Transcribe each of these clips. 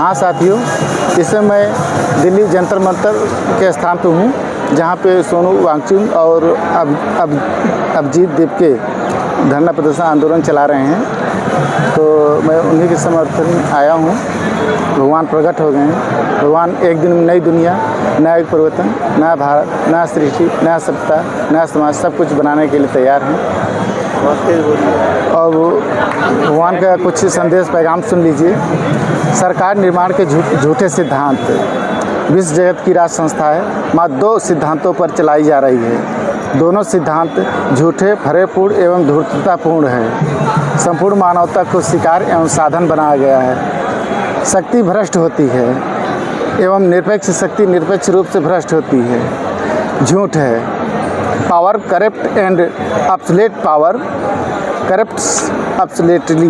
हाँ साथियों, इस समय मैं दिल्ली जंतर मंतर के स्थान पर हूँ, जहाँ पे सोनू वांगचुक और अभिजीत दीपके धरना प्रदर्शन आंदोलन चला रहे हैं। तो मैं उन्हीं के समर्थन में आया हूँ। भगवान प्रकट हो गए हैं। भगवान एक दिन में नई दुनिया, नया युग परिवर्तन, नया भारत, नया सृष्टि, नया सत्ता, नया समाज, सब कुछ बनाने के लिए तैयार हैं। और भगवान का कुछ संदेश पैगाम सुन लीजिए। सरकार निर्माण के झूठे सिद्धांत, विश्व जगत की राज संस्था है, मात्र 2 सिद्धांतों पर चलाई जा रही है। दोनों सिद्धांत झूठे, भयपूर्ण एवं धूर्ततापूर्ण है। संपूर्ण मानवता को शिकार एवं साधन बनाया गया है। शक्ति भ्रष्ट होती है एवं निरपेक्ष शक्ति निरपेक्ष रूप से भ्रष्ट होती है। झूठ है। Power corrupt and absolute power corrupts absolutely.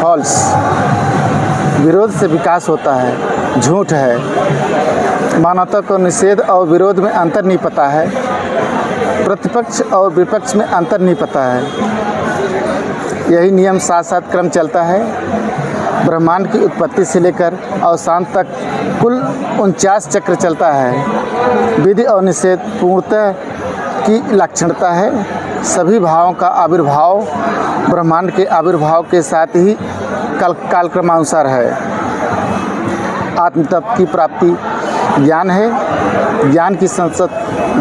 False. विरोध से विकास होता है। झूठ है। मानवता को निषेध और विरोध में अंतर नहीं पता है। प्रतिपक्ष और विपक्ष में अंतर नहीं पता है। यही नियम साथ साथ क्रम चलता है। ब्रह्मांड की उत्पत्ति से लेकर अवसान तक कुल 49 चक्र चलता है। विधि और निषेध पूर्णतः की लक्षणता है। सभी भावों का आविर्भाव ब्रह्मांड के आविर्भाव के साथ ही कालक्रमानुसार है। आत्म तत्व की प्राप्ति ज्ञान है। ज्ञान की संसद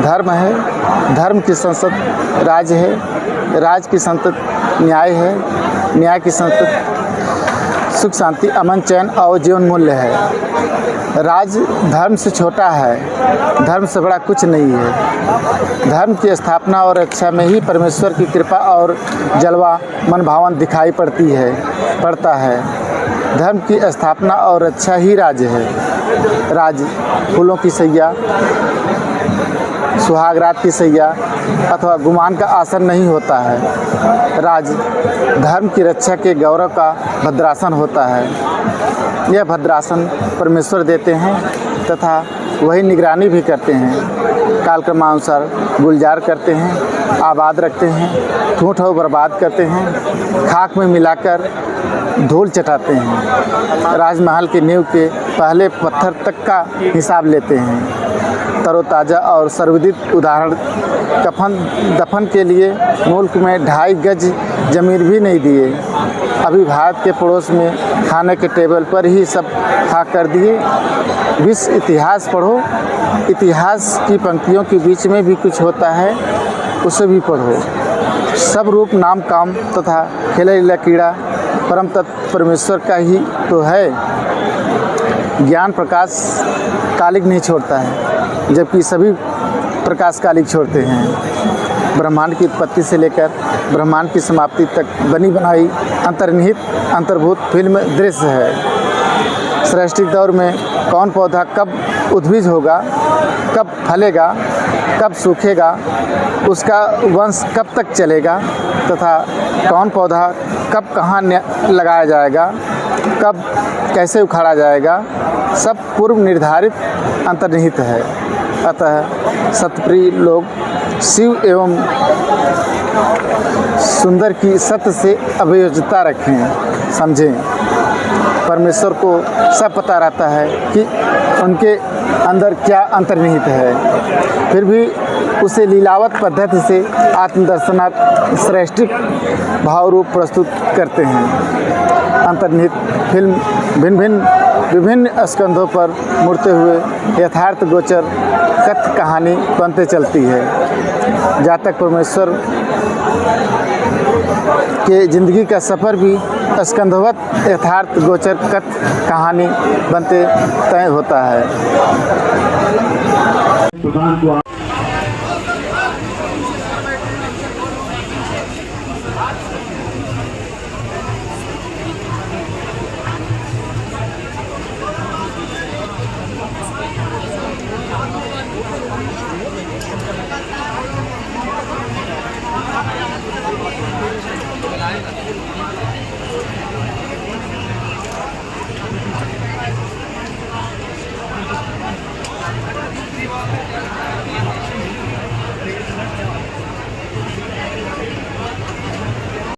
धर्म है। धर्म की संसद राज है। राज की संसद न्याय है। न्याय की संसद सुख शांति अमन चैन और जीवन मूल्य है। राज धर्म से छोटा है। धर्म से बड़ा कुछ नहीं है। धर्म की स्थापना और रक्षा में ही परमेश्वर की कृपा और जलवा मनभावन दिखाई पड़ता है। धर्म की स्थापना और रक्षा ही राज है। राज फूलों की सैया, सुहागरात की सैया अथवा गुमान का आसन नहीं होता है। राज धर्म की रक्षा के गौरव का भद्रासन होता है। यह भद्रासन परमेश्वर देते हैं तथा वही निगरानी भी करते हैं। कालक्रमानुसार गुलजार करते हैं, आबाद रखते हैं, ठूँठ और बर्बाद करते हैं, खाक में मिलाकर धूल चटाते हैं। राजमहल की नींव के पहले पत्थर तक का हिसाब लेते हैं। तरोताज़ा और सर्वविदित उदाहरण कफन दफन के लिए मुल्क में 2.5 गज ज़मीन भी नहीं दिए। अभी भारत के पड़ोस में खाने के टेबल पर ही सब खाक कर दिए। विश्व इतिहास पढ़ो। इतिहास की पंक्तियों के बीच में भी कुछ होता है, उसे भी पढ़ो। सब रूप नाम काम तथा खेला लीला कीड़ा परम तत्व परमेश्वर का ही तो है। ज्ञान प्रकाश कालिक नहीं छोड़ता है, जबकि सभी प्रकाश कालिक छोड़ते हैं। ब्रह्मांड की उत्पत्ति से लेकर ब्रह्मांड की समाप्ति तक बनी बनाई अंतर्निहित अंतर्भूत फिल्म दृश्य है। सृष्टि दौर में कौन पौधा कब उद्भिज होगा, कब फलेगा, कब सूखेगा, उसका वंश कब तक चलेगा तथा कौन पौधा कब कहाँ लगाया जाएगा, कब कैसे उखाड़ा जाएगा, सब पूर्व निर्धारित अंतर्निहित है। अतः सत्यप्रिय लोग शिव एवं सुंदर की सत्य से अभियोजता रखें, समझें। परमेश्वर को सब पता रहता है कि उनके अंदर क्या अंतर्निहित है, फिर भी उसे लीलावत पद्धति से आत्मदर्शनात् श्रेष्ठिक भाव रूप प्रस्तुत करते हैं। अंतर्निहित फिल्म विभिन्न स्कंधों पर मुड़ते हुए यथार्थ गोचर कथ कहानी बनते चलती है। जहाँ तक परमेश्वर के ज़िंदगी का सफ़र भी स्कंधवत यथार्थ गोचर कथ कहानी बनते तय होता है।